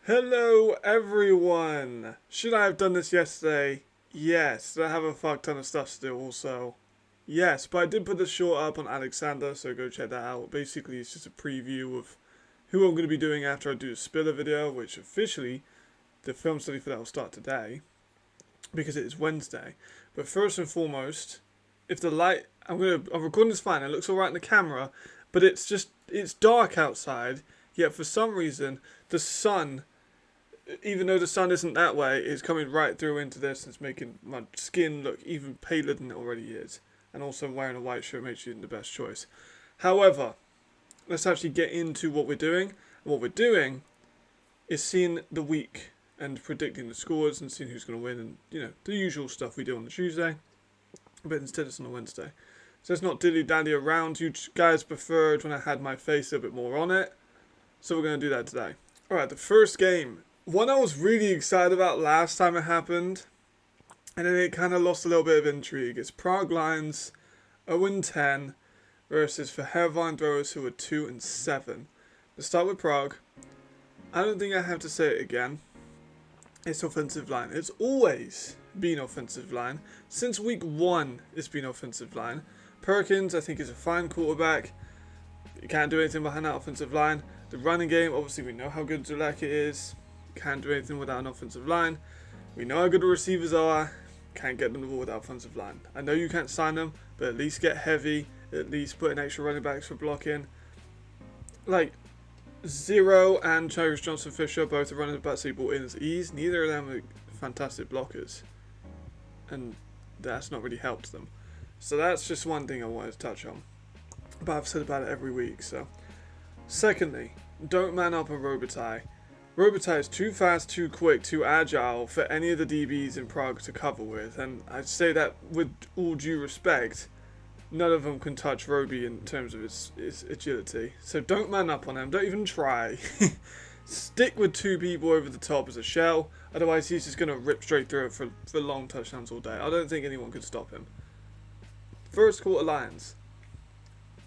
Hello everyone! Should I have done this yesterday? Yes. Did I have a fuck ton of stuff to do also? Yes, but I did put the short up on Alexander, so go check that out. Basically, it's just a preview of who I'm going to be doing after I do the Spiller video, which officially, the film study for that will start today, because it is Wednesday. But first and foremost, if the light, I'm recording this fine, it looks alright in the camera, but it's dark outside, yet for some reason, the sun, even though the sun isn't that way, is coming right through into this and it's making my skin look even paler than it already is. And also wearing a white shirt makes you the best choice. However, let's actually get into what we're doing. And what we're doing is seeing the week and predicting the scores and seeing who's going to win and, the usual stuff we do on the Tuesday. But instead it's on a Wednesday. So it's not dilly-dally around. You guys preferred when I had my face a bit more on it. So we're going to do that today. Alright, the first game. One I was really excited about last time it happened, and then it kind of lost a little bit of intrigue. It's Prague Lions 0-10 versus Verheervine Throwers, who are 2-7. Let's start with Prague. I don't think I have to say it again. It's offensive line. It's always been offensive line. Since week 1, it's been offensive line. Perkins, I think, is a fine quarterback. You can't do anything behind that offensive line. The running game, obviously we know how good Zulek is. Can't do anything without an offensive line. We know how good the receivers are. Can't get them the ball without offensive line. I know you can't sign them, but at least get heavy. At least put in extra running backs for blocking. Like, Zero and Chavis Johnson-Fisher, both the running backs they brought in as ease. Neither of them are fantastic blockers. And that's not really helped them. So that's just one thing I wanted to touch on. But I've said about it every week, so. Secondly, don't man up on Robitaille. Robitaille is too fast, too quick, too agile for any of the DBs in Prague to cover with. And I'd say that with all due respect, none of them can touch Roby in terms of his agility. So don't man up on him. Don't even try. Stick with two people over the top as a shell. Otherwise, he's just going to rip straight through it for long touchdowns all day. I don't think anyone could stop him. First quarter Lions.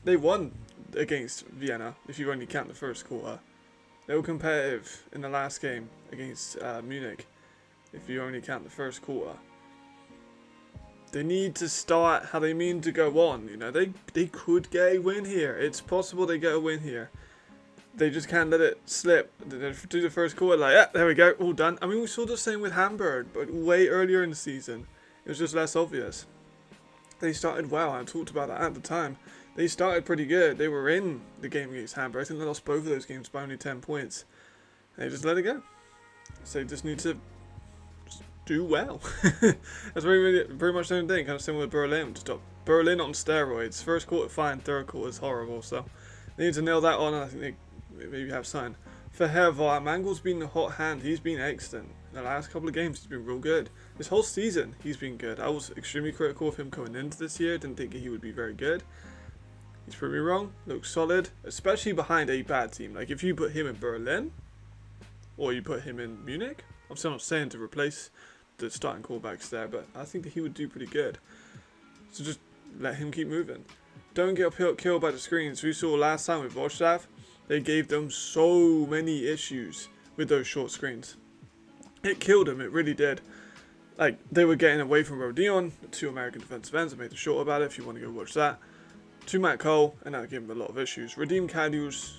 They won against Vienna, if you only count the first quarter. They were competitive in the last game against Munich, if you only count the first quarter. They need to start how they mean to go on. They could get a win here. It's possible they get a win here. They just can't let it slip. They do the first quarter like, yeah, there we go, all done. I mean, we saw the same with Hamburg, but way earlier in the season. It was just less obvious. They started well. I talked about that at the time. They started pretty good. They were in the game against Hamburg. I think they lost both of those games by only 10 points. They just let it go. So they just need to do well. That's very much the same thing. Kind of similar with Berlin. Berlin on steroids. First quarter fine, third quarter is horrible. So they need to nail that on, and I think they maybe have sign. For Verheervine, Mangel's been the hot hand. He's been excellent. In the last couple of games, he's been real good. This whole season, he's been good. I was extremely critical of him coming into this year. Didn't think he would be very good. He's proved me wrong. Looks solid, especially behind a bad team. Like if you put him in Berlin, or you put him in Munich. Obviously, I'm not saying to replace the starting quarterbacks there, but I think that he would do pretty good. So just let him keep moving. Don't get killed by the screens. We saw last time with Vostav, they gave them so many issues with those short screens. It killed them. It really did. Like they were getting away from Rodion, the two American defensive ends. I made a short about it if you want to go watch that. To Matt Cole, and that gave him a lot of issues. Radim Kadius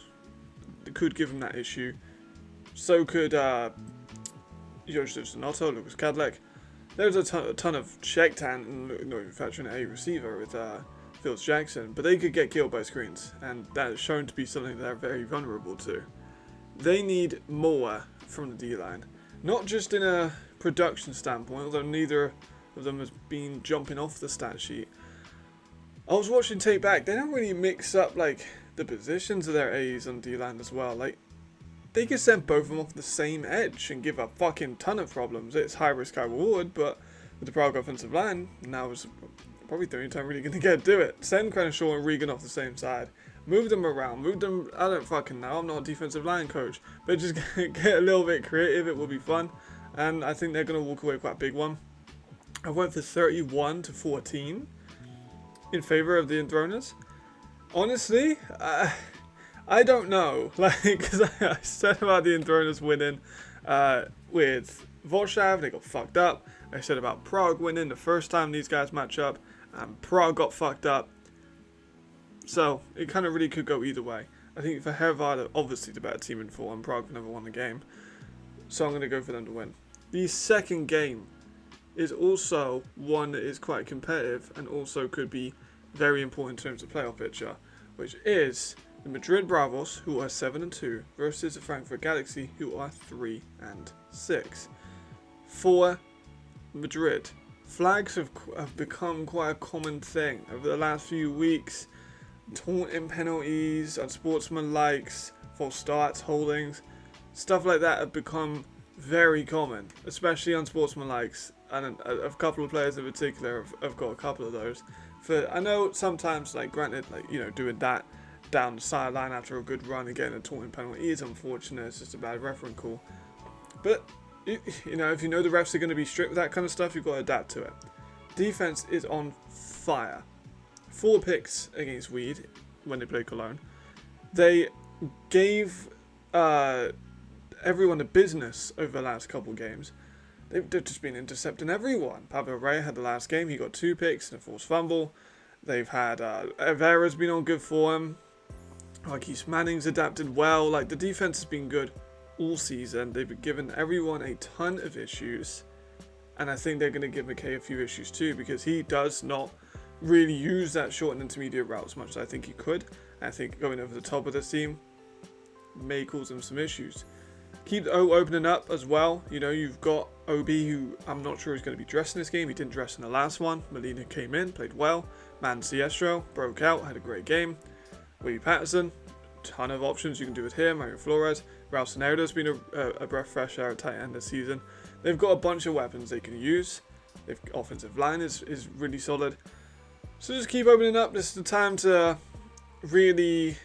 could give him that issue. So could Joseph Zanotto, Lucas Kadlec. There's a ton of check talent and not even factoring a receiver with Phillips Jackson, but they could get killed by screens, and that is shown to be something they're very vulnerable to. They need more from the D-line. Not just in a production standpoint, although neither of them has been jumping off the stat sheet. I was watching tape back. They don't really mix up like the positions of their A's on D-line as well. Like they could send both of them off the same edge and give a fucking ton of problems. It's high risk, high reward, but with the Prague offensive line, now is probably the only time really going to get to do it. Send Crenshaw and Regan off the same side. Move them around. Move them. I don't fucking know. I'm not a defensive line coach, but just get a little bit creative. It will be fun, and I think they're going to walk away with quite a big one. I went for 31-14. In favor of the Enthroners. Honestly, I I don't know. Like, because I said about the Endroners winning with Warszaw, they got fucked up. I said about Prague winning the first time these guys match up, and Prague got fucked up. So, it kind of really could go either way. I think for Hervad, obviously the better team in four, and Prague never won the game. So I'm going to go for them to win. The second game is also one that is quite competitive and also could be very important in terms of playoff picture, which is the Madrid Bravos, who are 7-2, versus the Frankfurt Galaxy, who are 3-6. For Madrid, flags have become quite a common thing over the last few weeks. Taunting penalties, unsportsmanlikes, false starts, holdings, stuff like that have become very common, especially unsportsmanlikes, and a couple of players in particular have got a couple of those. I know sometimes, like, granted, like, you know, doing that down the sideline after a good run and getting a taunting penalty is unfortunate. It's just a bad referee call. But you know, if you know the refs are going to be strict with that kind of stuff, you've got to adapt to it. Defense is on fire. 4 picks against Weed when they played Cologne. They gave everyone a business over the last couple games. They've just been intercepting everyone. Pablo Rey had the last game. He got 2 picks and a forced fumble. They've had Evera's been on good form. Marquise Manning's adapted well. Like, the defense has been good all season. They've given everyone a ton of issues. And I think they're going to give McKay a few issues too, because he does not really use that short and intermediate route as much as I think he could. And I think going over the top of this team may cause them some issues. Keep O opening up as well. You know, you've got OB, who I'm not sure is going to be dressed in this game. He didn't dress in the last one. Molina came in, played well. Man Siestro broke out, had a great game. Willie Patterson, ton of options you can do with him. Mario Flores. Ralph Sonerdo's been a breath of fresh air at tight end this season. They've got a bunch of weapons they can use. The offensive line is really solid. So just keep opening up. This is the time to really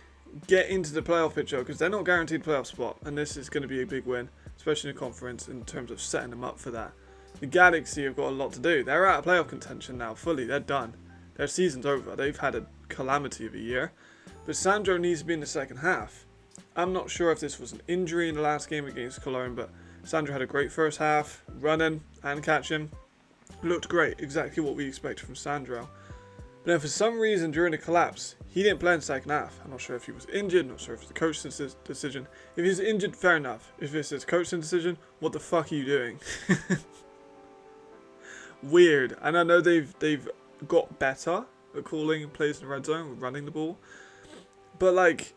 get into the playoff picture, because they're not guaranteed playoff spot, and this is going to be a big win, especially in the conference, in terms of setting them up for that. The Galaxy have got a lot to do. They're out of playoff contention now, fully. They're done. Their season's over. They've had a calamity of a year. But Sandro needs to be in the second half. I'm not sure if this was an injury in the last game against Cologne, but Sandro had a great first half, running and catching. Looked great, exactly what we expected from Sandro. But then for some reason during the collapse, he didn't play in the second half. I'm not sure if he was injured, not sure if it's the coach's decision. If he's injured, fair enough. If it's his coach's decision, what the fuck are you doing? Weird. And I know they've got better at calling plays in the red zone, running the ball. But like,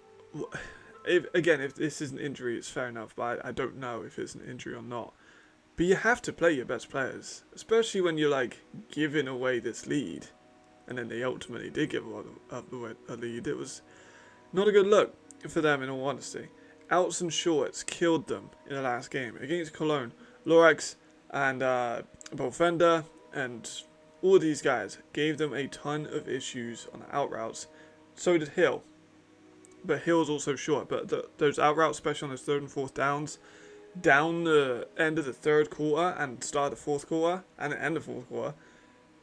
if this is an injury, it's fair enough. But I don't know if it's an injury or not. But you have to play your best players, especially when you're like giving away this lead. And then they ultimately did give up a lead. It was not a good look for them, in all honesty. Outs and shorts killed them in the last game against Cologne. Lorax and Bofenda and all of these guys gave them a ton of issues on the out routes. So did Hill. But Hill's also short. But those out routes, especially on those 3rd and 4th downs, down the end of the 3rd quarter and start of the 4th quarter and the end of the 4th quarter,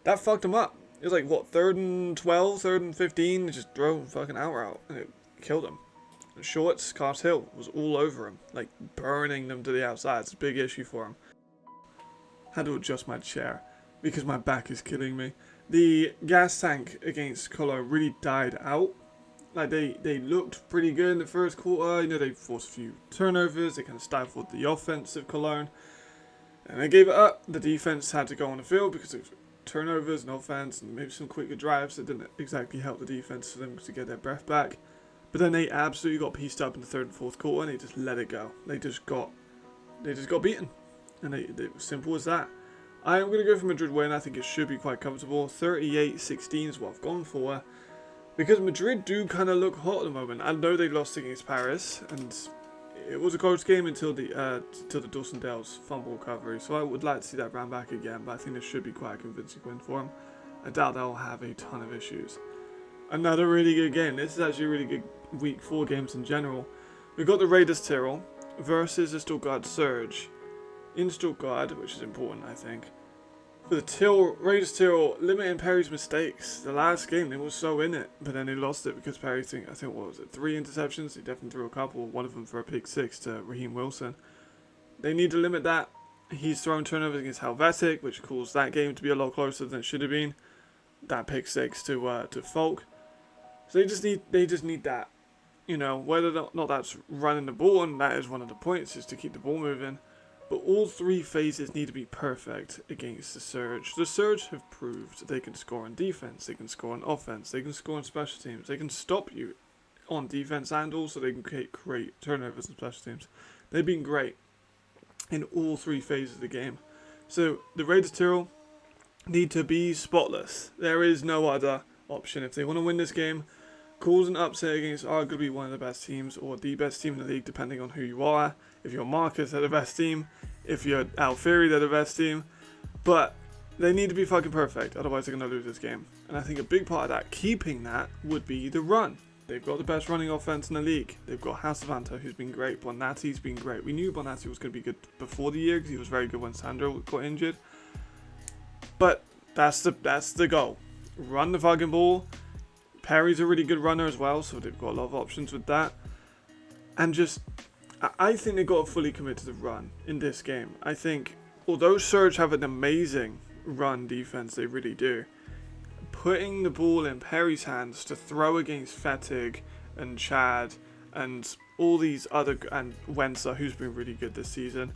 that fucked them up. It was like, what, 3rd and 12, 3rd and 15, just throw fucking out route, and it killed him. And shorts, Cars Hill was all over him, like burning them to the outside. It's a big issue for him. Had to adjust my chair because my back is killing me. The gas tank against Cologne really died out. Like, they looked pretty good in the first quarter. You know, they forced a few turnovers. They kind of stifled the offense of Cologne. And they gave it up. The defense had to go on the field because of turnovers and offense and maybe some quicker drives that didn't exactly help the defense for them to get their breath back. But then they absolutely got pieced up in the 3rd and 4th quarter, and they just let it go. They just got beaten, and it was simple as that. I am going to go for Madrid win. I think it should be quite comfortable. 38-16 is what I've gone for, because Madrid do kind of look hot at the moment. I know they lost against Paris, and it was a close game until the Dawson Dale's fumble recovery, so I would like to see that round back again, but I think this should be quite a convincing win for them. I doubt they'll have a ton of issues. Another really good game. This is actually a really good week 4 games in general. We've got the Raiders Tyrrell versus the Stuttgart Surge in Stuttgart, which is important, I think. For the Raiders Till, limiting Perry's mistakes. The last game, they were so in it, but then they lost it because Perry, I think what was it, 3 interceptions? He definitely threw a couple, one of them for a pick 6 to Raheem Wilson. They need to limit that. He's thrown turnovers against Helvetic, which caused that game to be a lot closer than it should have been. That pick 6 to Folk. So they just need that. You know, whether or not that's running the ball, and that is one of the points, is to keep the ball moving. But all 3 phases need to be perfect against the Surge. The Surge have proved they can score on defense, they can score on offense, they can score on special teams, they can stop you on defense, and also they can create turnovers on special teams. They've been great in all 3 phases of the game. So the Raiders Tyrrell need to be spotless. There is no other option. If they want to win this game, cause an upset against arguably one of the best teams, or the best team in the league, depending on who you are. If you're Marcus, they're the best team. If you're Alfieri, they're the best team. But they need to be fucking perfect, otherwise they're going to lose this game. And I think a big part of that, keeping that, would be the run. They've got the best running offense in the league. They've got Hasavanta, who's been great. Bonatti's been great. We knew Bonatti was going to be good before the year because he was very good when Sandro got injured. But that's the goal. Run the fucking ball. Perry's a really good runner as well, so they've got a lot of options with that. And just, I think they've got to fully commit to the run in this game. I think, although Surge have an amazing run defense, they really do, putting the ball in Perry's hands to throw against Fettig and Chad and all these other, and Wenser, who's been really good this season,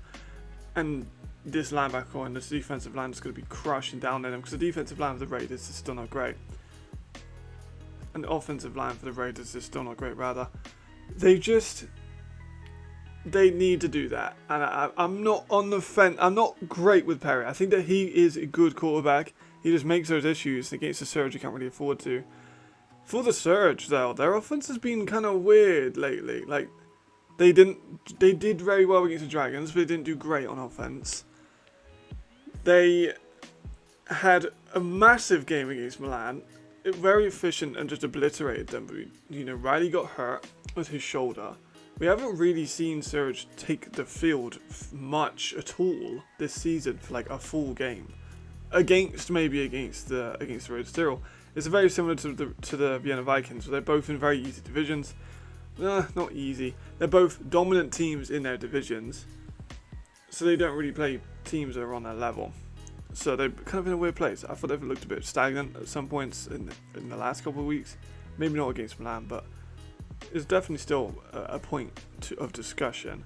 and this linebacker and this defensive line is going to be crushing down on them, because the defensive line of the Raiders is still not great. And the offensive line for the Raiders is still not great, rather. They need to do that. And I'm not on the fence. I'm not great with Perry. I think that he is a good quarterback. He just makes those issues against the Surge you can't really afford to. For the Surge, though, their offense has been kind of weird lately. Like, they did very well against the Dragons, but they didn't do great on offense. They had a massive game against Milan. Very efficient and just obliterated them. You know, Riley got hurt with his shoulder. We haven't really seen Surge take the field much at all this season for like a full game. Against the Raiders Tyrrell. It's very similar to the Vienna Vikings. They're both in very easy divisions. Not easy. They're both dominant teams in their divisions. So they don't really play teams that are on their level. So they're kind of in a weird place. I thought they've looked a bit stagnant at some points in the last couple of weeks. Maybe not against Milan, but it's definitely still a point of discussion.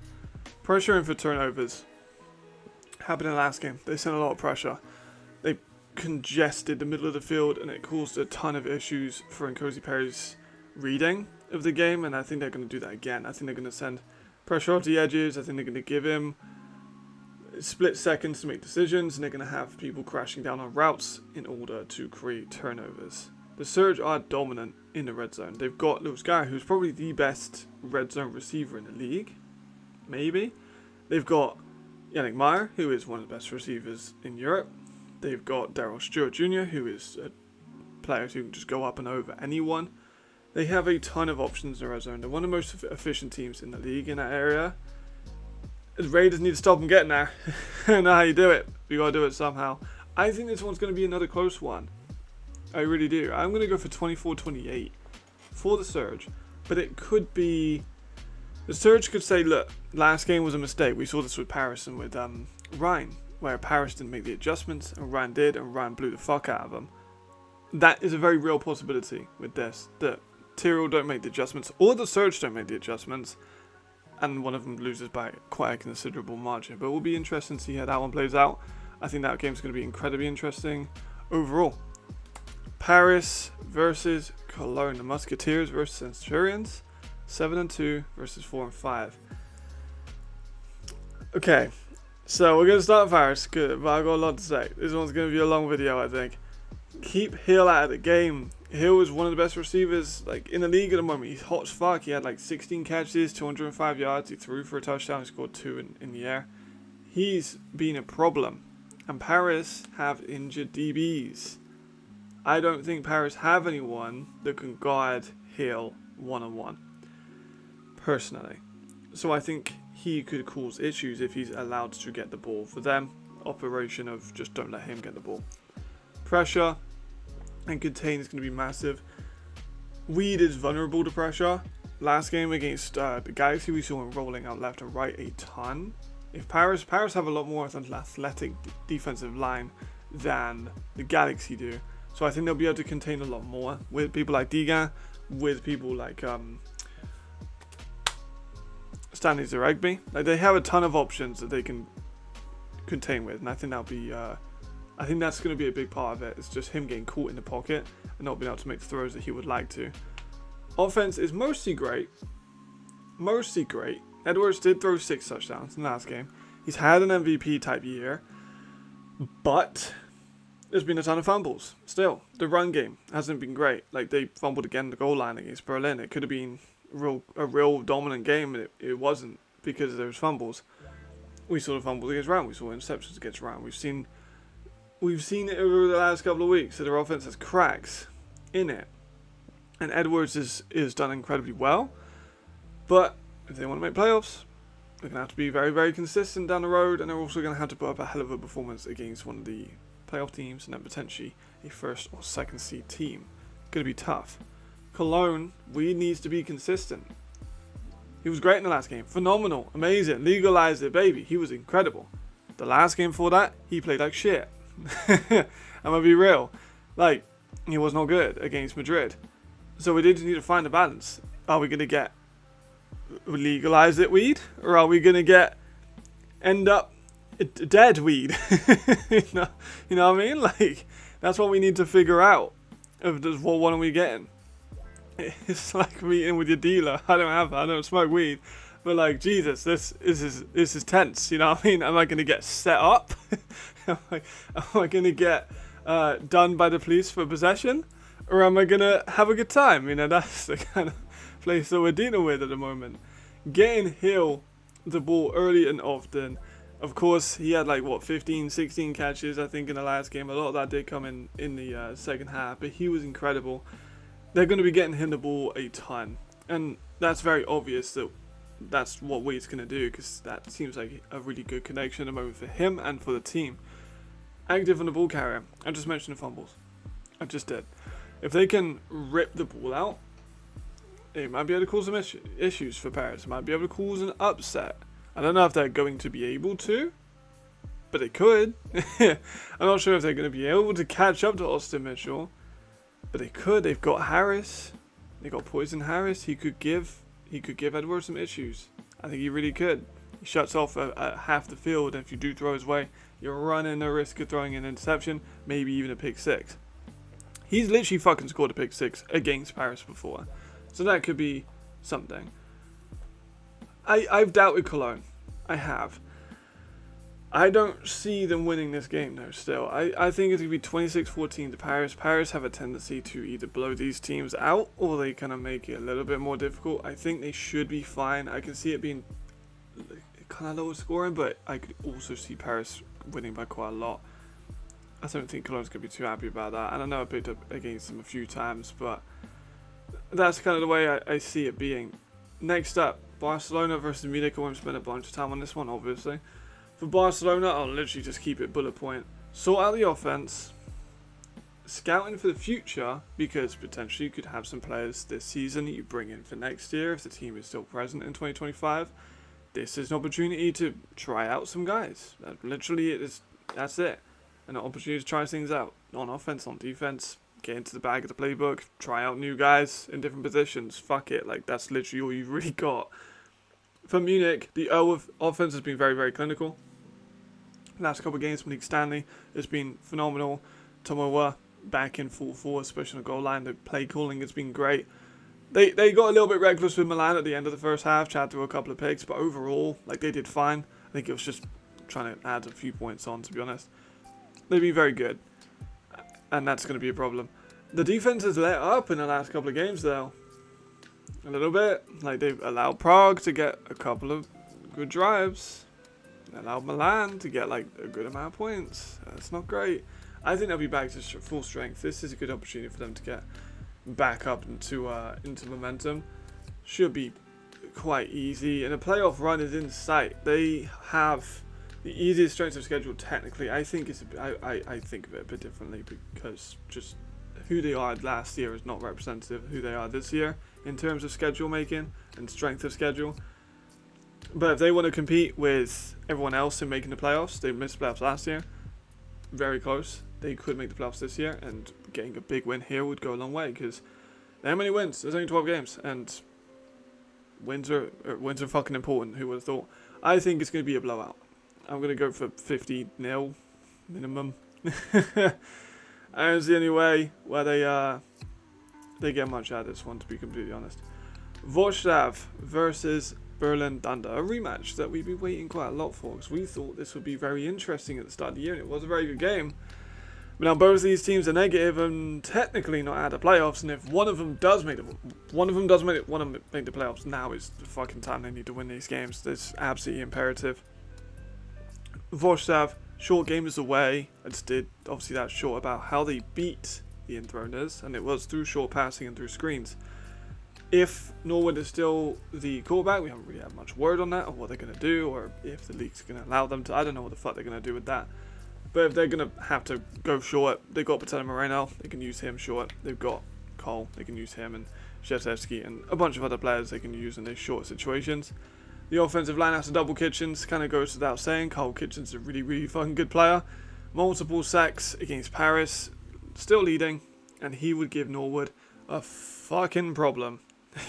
Pressure in for turnovers happened in the last game. They sent a lot of pressure. They congested the middle of the field, and it caused a ton of issues for Nkosi Perry's reading of the game, and I think they're going to do that again. I think they're going to send pressure off the edges. I think they're going to give him split seconds to make decisions, and they're going to have people crashing down on routes in order to create turnovers. The Surge are dominant in the red zone. They've got Lewis Guy, who's probably the best red zone receiver in the league. Maybe. They've got Yannick Meyer, who is one of the best receivers in Europe. They've got Darryl Stewart Jr., who is a player who can just go up and over anyone. They have a ton of options in the red zone. They're one of the most efficient teams in the league in that area. The Raiders need to stop them getting there. I know how you do it. We got to do it somehow. I think this one's going to be another close one. I really do. I'm going to go for 24-28 for the Surge. But it could be... The Surge could say, look, last game was a mistake. We saw this with Paris and with Ryan, where Paris didn't make the adjustments, and Ryan did, and Ryan blew the fuck out of them. That is a very real possibility with this. That Tyrrell don't make the adjustments, or the Surge don't make the adjustments, and one of them loses by quite a considerable margin. But it will be interesting to see how that one plays out. I think that game's going to be incredibly interesting overall. Paris versus Cologne. The Musketeers versus Centurions. 7-2 versus 4-5. Okay, so we're going to start with Paris. Good, but I've got a lot to say. This one's going to be a long video, I think. Keep Hill out of the game. Hill is one of the best receivers like in the league at the moment. He's hot as fuck. He had like 16 catches, 205 yards. He threw for a touchdown. He scored 2 in the air. He's been a problem. And Paris have injured DBs. I don't think Paris have anyone that can guard Hill one-on-one, personally. So I think he could cause issues if he's allowed to get the ball for them. operation of just don't let him get the ball. Pressure and contain is going to be massive. Weed is vulnerable to pressure. Last game against the Galaxy, we saw him rolling out left and right a ton. If Paris have a lot more of an athletic defensive line than the Galaxy do, so I think they'll be able to contain a lot more with people like Digan, with people like Stanley Zaregby. Like, they have a ton of options that they can contain with, and I think that'll be I think that's going to be a big part of it. It's just him getting caught in the pocket and not being able to make the throws that he would like to. Offense is mostly great. Mostly great. Edwards did throw 6 touchdowns in the last game. He's had an MVP type year, but there's been a ton of fumbles. Still, the run game hasn't been great. Like, they fumbled again at the goal line against Berlin. It could have been a real dominant game, and it wasn't because of those fumbles. We saw the fumbles against Round. We saw interceptions against Round. We've seen it over the last couple of weeks. So their offense has cracks in it, and Edwards is done incredibly well. But if they want to make playoffs, they're going to have to be very, very consistent down the road, and they're also going to have to put up a hell of a performance against one of the playoff teams, and then potentially a first or second seed team. Going to be tough. Cologne, we needs to be consistent. He was great in the last game. Phenomenal. Amazing. Legalized it, baby. He was incredible. The last game before that, he played like shit. I'm going to be real. Like, he was not good against Madrid. So we did need to find a balance. Are we going to get legalize it weed? Or are we going to end up dead weed? you know what I mean? Like, that's what we need to figure out. Of just, what one are we getting? It's like meeting with your dealer. I don't smoke weed, but like, Jesus, this is tense. You know what I mean? Am I going to get set up? am I going to get done by the police for possession, or am I going to have a good time? You know, that's the kind of place that we're dealing with at the moment. Getting Hill the ball early and often. Of course, he had like 15, 16 catches, I think, in the last game. A lot of that did come in the second half, but he was incredible. They're going to be getting him the ball a ton, and that's very obvious that that's what Wade's going to do, because that seems like a really good connection at the moment for him and for the team. Active on the ball carrier. I just mentioned the fumbles. I just did. If they can rip the ball out, it might be able to cause some issues for Paris. It might be able to cause an upset. I don't know if they're going to be able to, but they could. I'm not sure if they're going to be able to catch up to Austin Mitchell, but they could. They've got Harris. They got Poison Harris. He could give Edwards some issues. I think he really could. He shuts off half the field, and if you do throw his way, you're running the risk of throwing an interception, maybe even a pick six. He's literally fucking scored a pick six against Paris before, so that could be something. I've doubted Cologne. I have. I don't see them winning this game, though, still. I think it's going to be 26-14 to Paris. Paris have a tendency to either blow these teams out, or they kind of make it a little bit more difficult. I think they should be fine. I can see it being kind of lower scoring, but I could also see Paris winning by quite a lot. I don't think Cologne's going to be too happy about that. And I know I picked up against them a few times, but that's kind of the way I see it being. Next up, Barcelona versus Munich. I won't spend a bunch of time on this one, obviously. For Barcelona, I'll literally just keep it bullet point. Sort out the offense. Scouting for the future, because potentially you could have some players this season that you bring in for next year if the team is still present in 2025. This is an opportunity to try out some guys. That's it. An opportunity to try things out. On offense, on defense. Get into the bag of the playbook. Try out new guys in different positions. Fuck it. Like, that's literally all you've really got. For Munich, the offense has been very, very clinical. Last couple of games, Malik Stanley has been phenomenal. Tomowa back in full force, especially on the goal line. The play calling has been great. They got a little bit reckless with Milan at the end of the first half. Chad threw a couple of picks, but overall, like, they did fine. I think it was just trying to add a few points on, to be honest. They've been very good, and that's going to be a problem. The defense has let up in the last couple of games, though. A little bit. Like, they've allowed Prague to get a couple of good drives. They allowed Milan to get, like, a good amount of points. That's not great. I think they'll be back to full strength. This is a good opportunity for them to get back up into momentum. Should be quite easy. And a playoff run is in sight. They have the easiest strength of schedule technically. I think I think of it a bit differently because just who they are last year is not representative of who they are this year in terms of schedule making and strength of schedule. But if they want to compete with everyone else in making the playoffs, they missed the playoffs last year. Very close. They could make the playoffs this year, and getting a big win here would go a long way because there are many wins. There's only 12 games, and wins are fucking important. Who would have thought? I think it's going to be a blowout. I'm going to go for 50-0 minimum. And it's the only way where they get much out of this one, to be completely honest. Wrocław versus Berlin Thunder, a rematch that we've been waiting quite a lot for because we thought this would be very interesting at the start of the year, and it was a very good game. But now both of these teams are negative and technically not out of playoffs, and if one of them does make the playoffs, now is the fucking time they need to win these games. It's absolutely imperative. Wrocław, short game is away. I just did obviously that short about how they beat the Enthroners, and it was through short passing and through screens. If Norwood is still the quarterback, we haven't really had much word on that, or what they're going to do, or if the league's going to allow them to. I don't know what the fuck they're going to do with that. But if they're going to have to go short, they've got Patella Moreno, they can use him short. They've got Cole, they can use him, and Szewski, and a bunch of other players they can use in these short situations. The offensive line after double Kitchens kind of goes without saying. Cole Kitchens is a really, really fucking good player. Multiple sacks against Paris, still leading, and he would give Norwood a fucking problem.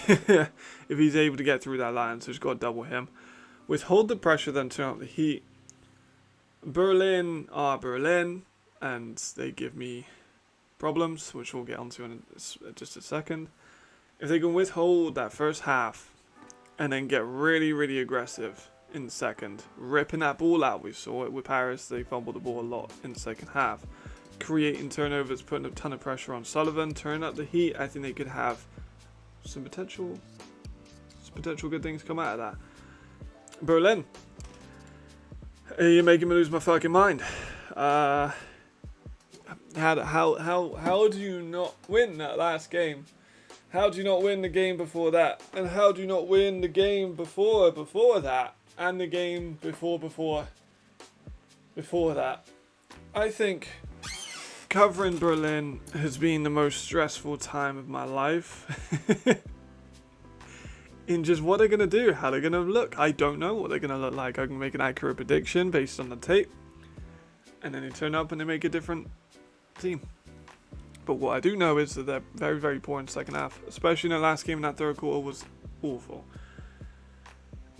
If he's able to get through that line, so he's got to double him. Withhold the pressure, then turn up the heat. Berlin are Berlin, and they give me problems, which we'll get onto in just a second. If they can withhold that first half, and then get really, really aggressive in the second, ripping that ball out, we saw it with Paris, they fumbled the ball a lot in the second half. Creating turnovers, putting a ton of pressure on Sullivan, turning up the heat, I think they could have some potential good things come out of that. Berlin, you're making me lose my fucking mind. How do you not win that last game? How do you not win the game before that? And how do you not win the game before that? And the game before that? I think covering Berlin has been the most stressful time of my life. In just what they're going to do, how they're going to look. I don't know what they're going to look like. I can make an accurate prediction based on the tape. And then they turn up and they make a different team. But what I do know is that they're very, very poor in the second half. Especially in the last game in that third quarter was awful.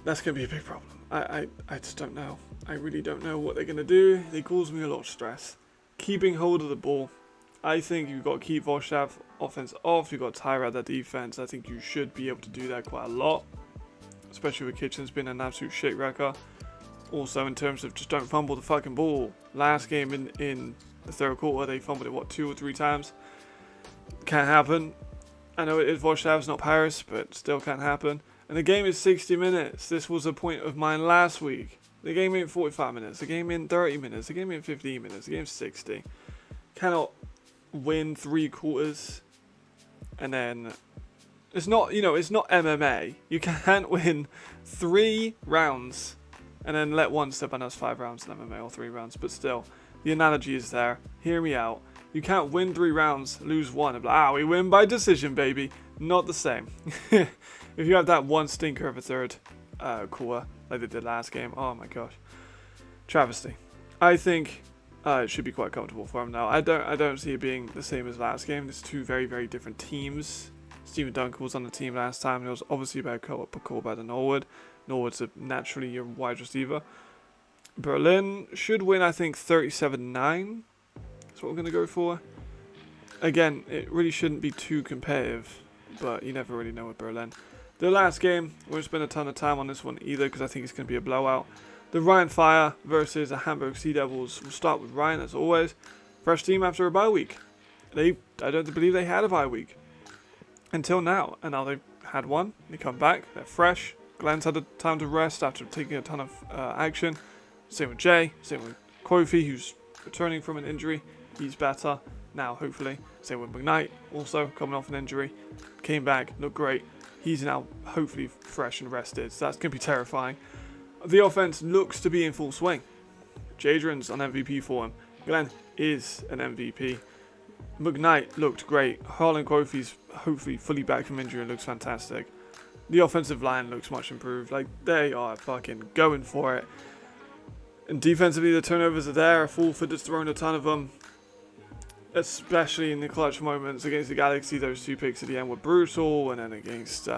That's going to be a big problem. I just don't know. I really don't know what they're going to do. They cause me a lot of stress. Keeping hold of the ball. I think you've got to keep Wrocław offense off. You've got to tire out that defense. I think you should be able to do that quite a lot. Especially with Kitchens being an absolute shit wrecker. Also in terms of just don't fumble the fucking ball. Last game in the third quarter they fumbled it 2 or 3 times. Can't happen. I know it is Wrocław, it's not Paris, but still can't happen. And the game is 60 minutes. This was a point of mine last week. The game in 45 minutes. The game in 30 minutes. The game in 15 minutes. The game 60. Cannot win 3 quarters. And then it's not, it's not MMA. You can't win 3 rounds and then let one step on us 5 rounds in MMA or 3 rounds. But still, the analogy is there. Hear me out. You can't win 3 rounds, lose 1. And be like, we win by decision, baby. Not the same. If you have that one stinker of a third quarter, like they did last game, oh my gosh. Travesty. I think it should be quite comfortable for him now. I don't see it being the same as last game. There's 2 very, very different teams. Stephen Duncan was on the team last time, and it was obviously about call by the Norwood. Norwood's naturally your wide receiver. Berlin should win, I think, 37-9. That's what we're going to go for. Again, it really shouldn't be too competitive, but you never really know with Berlin. The last game, we won't spend a ton of time on this one either, because I think it's going to be a blowout. The Rhein Fire versus the Hamburg Sea Devils. We'll start with Rhein, as always. Fresh team after a bye week. I don't believe they had a bye week until now, and now they've had one. They come back, they're fresh. Glenn's had a time to rest after taking a ton of action. Same with Jay, same with Kofi, who's returning from an injury. He's better now, hopefully. Same with McKnight, also coming off an injury. Came back, looked great. He's now hopefully fresh and rested, so that's going to be terrifying. The offense looks to be in full swing. Jadran's an MVP for him. Glenn is an MVP. McKnight looked great. Harlan Kofi's hopefully fully back from injury and looks fantastic. The offensive line looks much improved. Like, they are fucking going for it. And defensively, the turnovers are there. Fulford has thrown a ton of them. Especially in the clutch moments against the Galaxy. Those 2 picks at the end were brutal. And then against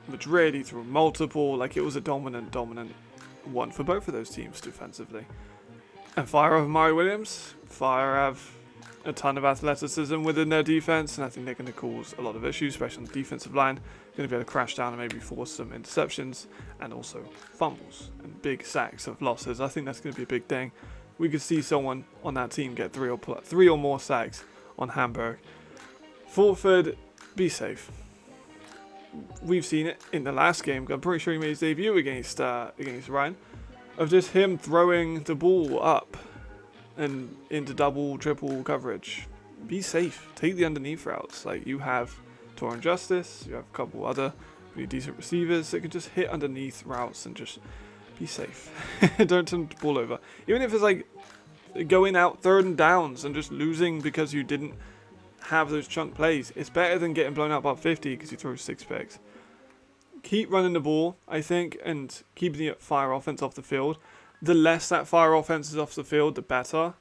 Madrid, he threw multiple. Like, it was a dominant one for both of those teams defensively. And Fire have Murray Williams. Fire have a ton of athleticism within their defense, and I think they're going to cause a lot of issues, especially on the defensive line. Going to be able to crash down and maybe force some interceptions and also fumbles and big sacks of losses. I think that's going to be a big thing. We could see someone on that team get 3 or more sacks on Hamburg. Fulford, be safe. We've seen it in the last game. I'm pretty sure he made his debut against Ryan, of just him throwing the ball up and into double, triple coverage. Be safe. Take the underneath routes. Like, you have Torrent Justice, you have a couple other really decent receivers that can just hit underneath routes and just be safe. Don't turn the ball over. Even if it's like going out 3rd and downs and just losing because you didn't have those chunk plays, it's better than getting blown out by 50 because you throw 6 picks. Keep running the ball, I think, and keeping the Fire offense off the field. The less that Fire offense is off the field, the better,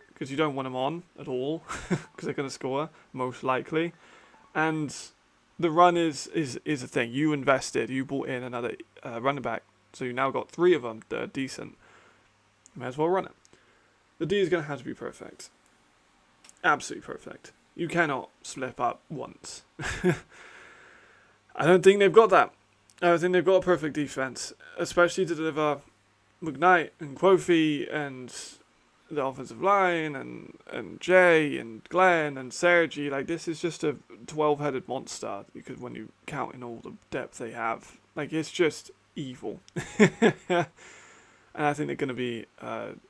because you don't want them on at all, because they're going to score, most likely. And the run is a thing. You invested, you brought in another running back, so you now got 3 of them that are decent. You may as well run it. The D is going to have to be perfect. Absolutely perfect. You cannot slip up once. I don't think they've got that. I don't think they've got a perfect defense, especially to deliver McKnight and Kofi and the offensive line and Jay and Glenn and Sergi. Like, this is just a 12-headed monster, because when you count in all the depth they have, like, it's just evil. And I think they're going to be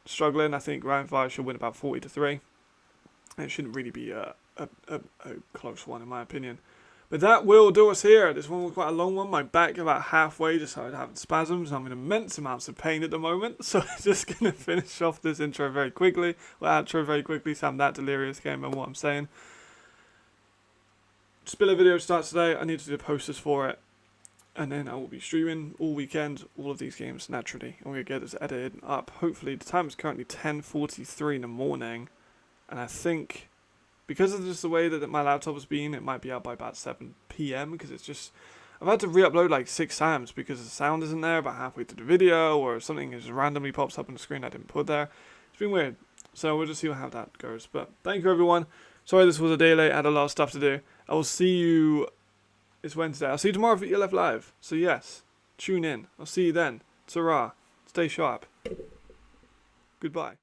struggling. I think Ryan Fire should win about 40-3. It shouldn't really be a close one, in my opinion. But that will do us here. This one was quite a long one. My back about halfway just started having spasms. I'm in immense amounts of pain at the moment. So I'm just going to finish off this intro very quickly. Or outro very quickly, so I'm that delirious, can't remember what I'm saying. Spiller video starts today. I need to do the posters for it. And then I will be streaming all weekend, all of these games naturally. And we'll get this edited up. Hopefully, the time is currently 10:43 in the morning. And I think, because of just the way that my laptop has been, it might be out by about 7 PM, because it's just, I've had to re-upload like 6 times because the sound isn't there about halfway through the video, or something just randomly pops up on the screen I didn't put there. It's been weird. So we'll just see how that goes. But thank you, everyone. Sorry this was a day late. I had a lot of stuff to do. I will see you, it's Wednesday. I'll see you tomorrow for ELF Live. So yes, tune in. I'll see you then. Ta-ra. Stay sharp. Goodbye.